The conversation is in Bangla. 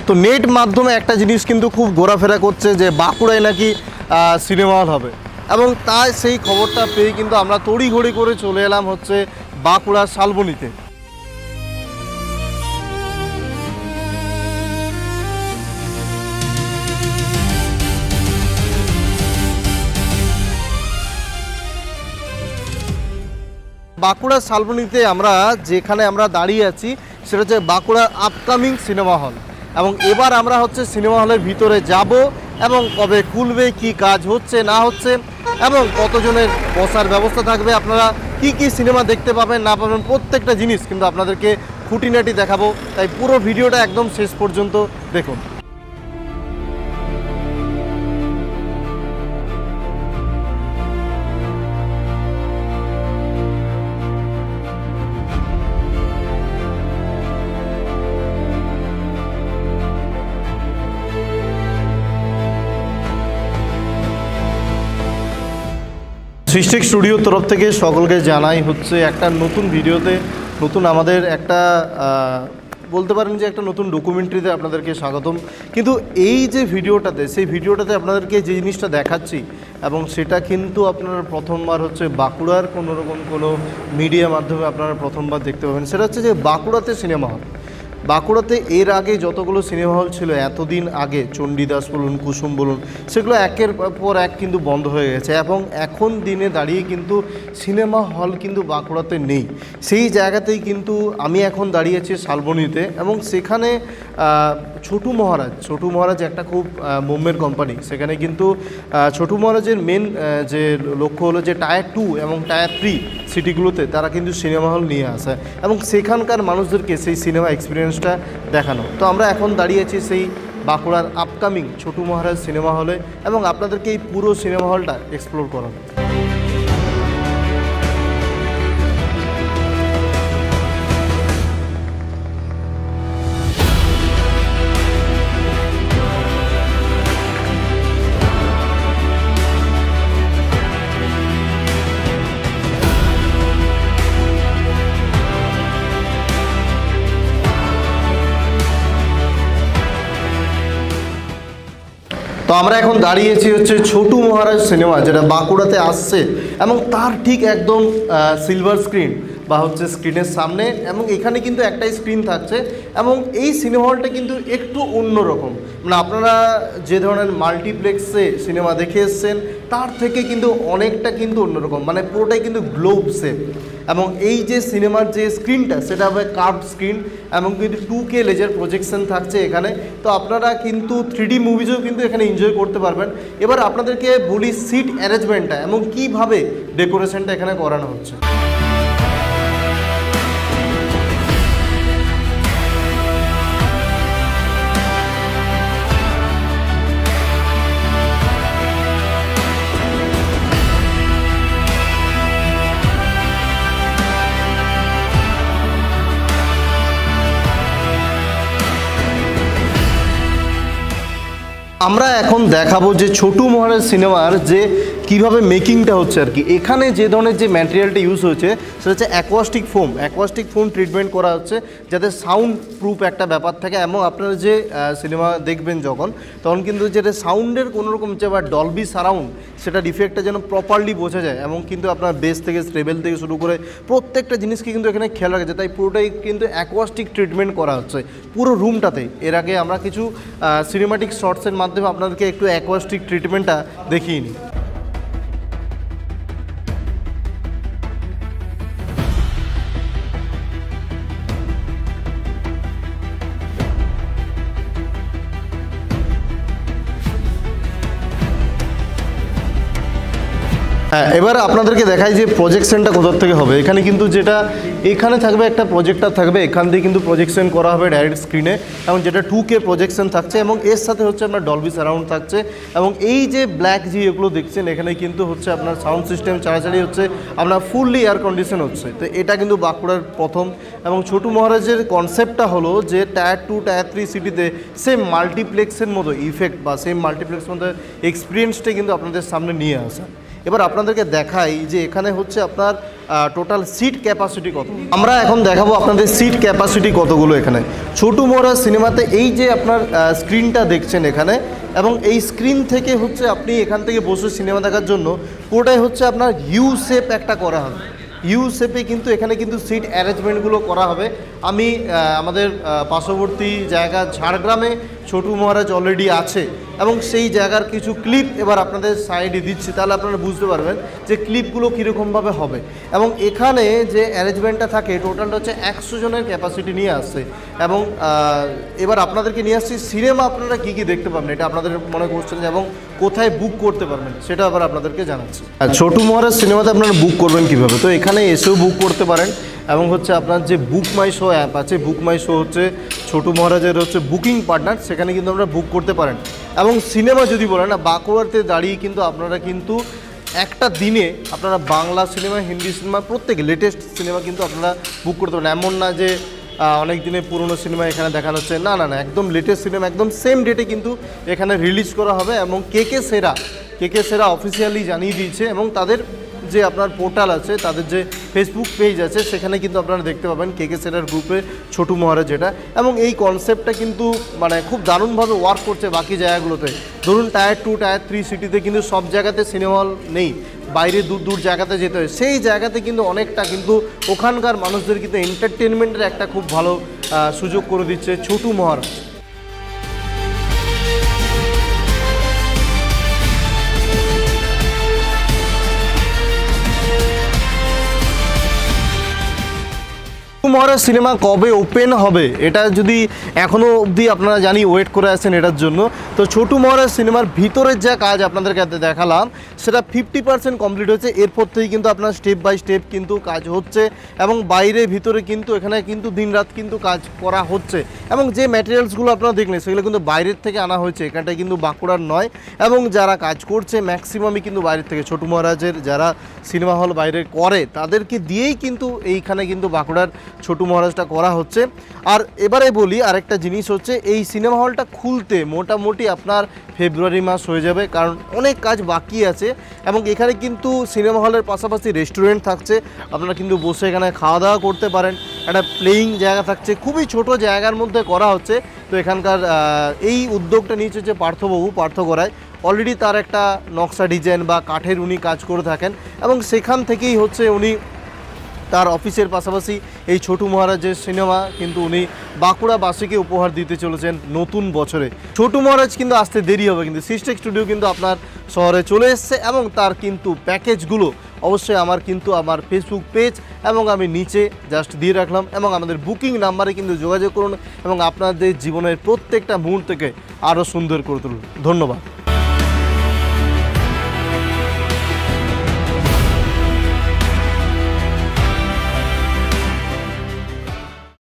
তো নেট মাধ্যমে একটা জিনিস কিন্তু খুব ঘোরাফেরা করছে যে বাঁকুড়ায় নাকি সিনেমা হল হবে, এবং তাই সেই খবরটা পেয়ে কিন্তু আমরা তড়িঘড়ি করে চলে এলাম হচ্ছে বাঁকুড়ার শালবনীতে। বাঁকুড়ার শালবনীতে যেখানে আমরা দাঁড়িয়ে আছি সেটা হচ্ছে বাঁকুড়ার আপকামিং সিনেমা হল, এবং এবার আমরা হচ্ছে সিনেমা হলের ভিতরে যাব এবং কবে খুলবে, কি কাজ হচ্ছে না হচ্ছে, এবং কতজনের বসার ব্যবস্থা থাকবে, আপনারা কি কি সিনেমা দেখতে পাবেন না পাবেন, প্রত্যেকটা জিনিস কিন্তু আপনাদেরকে খুঁটিনাটি দেখাবো। তাই পুরো ভিডিওটা একদম শেষ পর্যন্ত দেখুন। সৃষ্টিক স্টুডিওর তরফ থেকে সকলকে জানাই হচ্ছে একটা নতুন ভিডিওতে, নতুন আমাদের একটা বলতে পারেন যে একটা নতুন ডকুমেন্টারিতে আপনাদেরকে স্বাগতম। কিন্তু এই যে ভিডিওটাতে, সেই ভিডিওটাতে আপনাদেরকে যে জিনিসটা দেখাচ্ছি, এবং সেটা কিন্তু আপনারা প্রথমবার হচ্ছে বাঁকুড়ার কোনো মিডিয়া মাধ্যমে আপনারা প্রথমবার দেখতে পাবেন। সেটা হচ্ছে যে বাঁকুড়াতে সিনেমা হল। বাঁকুড়াতে এর আগে যতগুলো সিনেমা হল ছিল এতদিন আগে, চণ্ডীদাস বলুন, কুসুম বলুন, সেগুলো একের পর এক কিন্তু বন্ধ হয়ে গেছে, এবং এখন দিনে দাঁড়িয়ে কিন্তু সিনেমা হল কিন্তু বাঁকুড়াতে নেই। সেই জায়গাতেই কিন্তু আমি এখন দাঁড়িয়ে আছি শালবনীতে, এবং সেখানে ছোটু মহারাজ একটা খুব বোম্বের কোম্পানি। সেখানে কিন্তু ছোটু মহারাজের মেন যে লক্ষ্য হলো যে টায়ার 2 এবং টায়ার 3 সিটিগুলোতে তারা কিন্তু সিনেমা হল নিয়ে আসে এবং সেখানকার মানুষদেরকে সেই সিনেমা এক্সপিরিয়েন্সটা দেখানো। তো আমরা এখন দাঁড়িয়ে আছি সেই বাঁকুড়ার আপকামিং ছোটু মহারাজ সিনেমা হলে, এবং আপনাদেরকে এই পুরো সিনেমা হলটা এক্সপ্লোর করাবো। তো আমরা এখন দাঁড়িয়েছি হচ্ছে ছোটু মহারাজ সিনেমা, যেটা বাঁকুড়াতে আসছে, এবং তার ঠিক একদম সিলভার স্ক্রিন বা হচ্ছে স্ক্রিনের সামনে, এবং এখানে কিন্তু একটাই স্ক্রিন থাকছে, এবং এই সিনেমা হলটা কিন্তু একটু অন্যরকম। মানে আপনারা যে ধরনের মাল্টিপ্লেক্সে সিনেমা দেখে এসছেন তার থেকে কিন্তু অনেকটা কিন্তু অন্যরকম, মানে পুরোটাই কিন্তু গ্লোব শেপ, এবং এই যে সিনেমার যে স্ক্রিনটা সেটা হবে কার্ভ স্ক্রিন, এবং কিন্তু 2K লেজার প্রজেকশন থাকছে এখানে। তো আপনারা কিন্তু 3D মুভিজও কিন্তু এখানে এনজয় করতে পারবেন। এবার আপনাদেরকে বলি সিট অ্যারেঞ্জমেন্টটা এবং কীভাবে ডেকোরেশনটা এখানে করানো হচ্ছে। আমরা এখন দেখাবো যে ছোটু মহারাজ সিনেমার যে কিভাবে মেকিংটা হচ্ছে আর কি। এখানে যে ধরনের যে ম্যাটেরিয়ালটা ইউজ হয়েছে সেটা হচ্ছে অ্যাকোয়াস্টিক ফোম ট্রিটমেন্ট করা হচ্ছে, যাতে সাউন্ড প্রুফ একটা ব্যাপার থাকে, এবং আপনারা যে সিনেমা দেখবেন তখন কিন্তু যেটা সাউন্ডের কোনোরকম যে বা ডলবি সারাউন্ড সেটার ইফেক্টটা যেন প্রপারলি বোঝা যায়, এবং কিন্তু আপনার বেস থেকে স্টেবেল থেকে শুরু করে প্রত্যেকটা জিনিসকে কিন্তু এখানে খেয়াল রাখা যায়। তাই পুরোটাই কিন্তু অ্যাকোয়াস্টিক ট্রিটমেন্ট করা হচ্ছে পুরো রুমটাতে। এর আগে আমরা কিছু সিনেমাটিক শর্টসের মাধ্যমে আপনাদেরকে একটু অ্যাকোয়াস্টিক ট্রিটমেন্টটা দেখিয়ে নিই। হ্যাঁ, এবার আপনাদেরকে দেখাই যে প্রজেকশনটা কোথার থেকে হবে। এখানে কিন্তু যেটা এখানে থাকবে একটা প্রজেক্টর থাকবে, এখান থেকে কিন্তু প্রজেকশন করা হবে ডাইরেক্ট স্ক্রিনে, এবং যেটা 2K প্রজেকশন থাকছে, এবং এর সাথে হচ্ছে আপনার ডলবি সারাউন্ড থাকছে, এবং এই যে ব্ল্যাক জি এগুলো দেখছেন এখানে কিন্তু হচ্ছে আপনার সাউন্ড সিস্টেম চালাচালি হচ্ছে, আপনার ফুললি এয়ার কন্ডিশন হচ্ছে। তো এটা কিন্তু বাঁকুড়ার প্রথম, এবং ছোটু মহারাজের কনসেপ্টটা হলো যে টায়ার 2 টায়ার 3 সিটিতে সেম মাল্টিপ্লেক্সের মতো ইফেক্ট বা সেম মাল্টিপ্লেক্সের মতো এক্সপিরিয়েন্সটা কিন্তু আপনাদের সামনে নিয়ে আসা। এবার আপনাদেরকে দেখাই যে এখানে হচ্ছে আপনার টোটাল সিট ক্যাপাসিটি কত। আমরা এখন দেখাবো আপনাদের সিট ক্যাপাসিটি কতগুলো এখানে। ছোটু মহারাজ সিনেমাতে এই যে আপনার স্ক্রিনটা দেখছেন এখানে, এবং এই স্ক্রিন থেকে হচ্ছে আপনি এখান থেকে বসে সিনেমা দেখার জন্য পুরোটাই হচ্ছে আপনার ইউ শেপ একটা করা হবে। ইউ শেপে কিন্তু এখানে কিন্তু সিট অ্যারেঞ্জমেন্টগুলো করা হবে। আমি আমাদের পার্শ্ববর্তী জায়গা ঝাড়গ্রামে ছোটু মহারাজ অলরেডি আছে এবং সেই জায়গার কিছু ক্লিপ এবার আপনাদের সাইডে দিচ্ছি, তাহলে আপনারা বুঝতে পারবেন যে ক্লিপগুলো কীরকমভাবে হবে। এবং এখানে যে অ্যারেঞ্জমেন্টটা থাকে টোটালটা হচ্ছে 100 জনের ক্যাপাসিটি নিয়ে আসছে। এবং এবার আপনাদেরকে নিয়ে আসছি সিনেমা আপনারা কী কী দেখতে পাবেন, এটা আপনাদের মনে করছেন, এবং কোথায় বুক করতে পারবেন সেটা আবার আপনাদেরকে জানাচ্ছি। ছোটু মহারাজ সিনেমাতে আপনারা বুক করবেন কীভাবে, তো এখানে এসেও বুক করতে পারেন এবং হচ্ছে আপনার যে বুক মাই শো অ্যাপ আছে, বুক মাই শো হচ্ছে ছোটু মহারাজের হচ্ছে বুকিং পার্টনার, সেখানে কিন্তু আপনারা বুক করতে পারেন। এবং সিনেমা যদি বলেন না, বাঁকুড়াতে দাঁড়িয়ে কিন্তু আপনারা কিন্তু একটা দিনে আপনারা বাংলা সিনেমা, হিন্দি সিনেমা, প্রত্যেক লেটেস্ট সিনেমা কিন্তু আপনারা বুক করতে পারেন। এমন না যে অনেক দিনের পুরনো সিনেমা এখানে দেখানো হচ্ছে, না না না, একদম লেটেস্ট সিনেমা একদম সেম ডেটে কিন্তু এখানে রিলিজ করা হবে। এবং কে সেরা অফিসিয়ালি জানিয়ে দিয়েছে, এবং তাদের যে আপনার পোর্টাল আছে, তাদের যে ফেসবুক পেজ আছে, সেখানে কিন্তু আপনারা দেখতে পাবেন কে সেরার গ্রুপে ছোটু মহারাজ যেটা। এবং এই কনসেপ্টটা কিন্তু মানে খুব দারুণভাবে ওয়ার্ক করছে বাকি জায়গাগুলোতে। ধরুন টায়ার 2, টায়ার 3 সিটিতে কিন্তু সব জায়গাতে সিনেমা হল নেই, বাইরে দূর দূর জায়গাতে যেতে হয়, সেই জায়গাতে কিন্তু অনেকটা কিন্তু ওখানকার মানুষদের কিন্তু এন্টারটেনমেন্টের একটা খুব ভালো সুযোগ করে দিচ্ছে ছোটু মহারাজ। মহারাজ সিনেমা কবে ওপেন হবে এটা যদি এখনও অবধি আপনারা জানি ওয়েট করে আছেন এটার জন্য। তো ছোটু মহারাজ সিনেমার ভিতরের যা কাজ আপনাদেরকে দেখালাম সেটা 50% কমপ্লিট হয়েছে। এরপর থেকেই কিন্তু আপনার স্টেপ বাই স্টেপ কিন্তু কাজ হচ্ছে, এবং বাইরে ভিতরে কিন্তু এখানে কিন্তু দিনরাত কিন্তু কাজ করা হচ্ছে। এবং যে ম্যাটেরিয়ালসগুলো আপনারা দেখলেন সেগুলো কিন্তু বাইরের থেকে আনা হয়েছে, এখানটায় কিন্তু বাঁকুড়ার নয়। এবং যারা কাজ করছে ম্যাক্সিমামই কিন্তু বাইরের থেকে, ছোটু মহারাজের যারা সিনেমা হল বাইরে করে তাদেরকে দিয়েই কিন্তু এইখানে কিন্তু বাঁকুড়ার ছোটু মহারাজটা করা হচ্ছে। আর এবারে বলি আরেকটা জিনিস হচ্ছে, এই সিনেমা হলটা খুলতে মোটামুটি আপনার ফেব্রুয়ারি মাস হয়ে যাবে, কারণ অনেক কাজ বাকি আছে। এবং এখানে কিন্তু সিনেমা হলের পাশাপাশি রেস্টুরেন্ট থাকছে, আপনারা কিন্তু বসে এখানে খাওয়া দাওয়া করতে পারেন। একটা প্লেয়িং জায়গা থাকছে, খুবই ছোট জায়গার মধ্যে করা হচ্ছে। তো এখানকার এই উদ্যোগটা নিয়েছে যে পার্থবাবু, পার্থ করায় অলরেডি তার একটা নকশা ডিজাইন বা কাঠের উনি কাজ করে থাকেন, এবং সেখান থেকেই হচ্ছে উনি তার অফিসের পাশাপাশি এই ছোটু মহারাজের সিনেমা কিন্তু উনি বাঁকুড়াবাসীকে উপহার দিতে চলেছেন নতুন বছরে। ছোটু মহারাজ কিন্তু আসতে দেরি হবে, কিন্তু সিস্টেক স্টুডিও কিন্তু আপনার শহরে চলে এসছে, এবং তার কিন্তু প্যাকেজগুলো অবশ্যই আমার ফেসবুক পেজ এবং আমি নিচে জাস্ট দিয়ে রাখলাম। এবং আমাদের বুকিং নাম্বারে কিন্তু যোগাযোগ করুন এবং আপনাদের জীবনের প্রত্যেকটা মুহূর্তকে আরও সুন্দর করে তুলুন। ধন্যবাদ।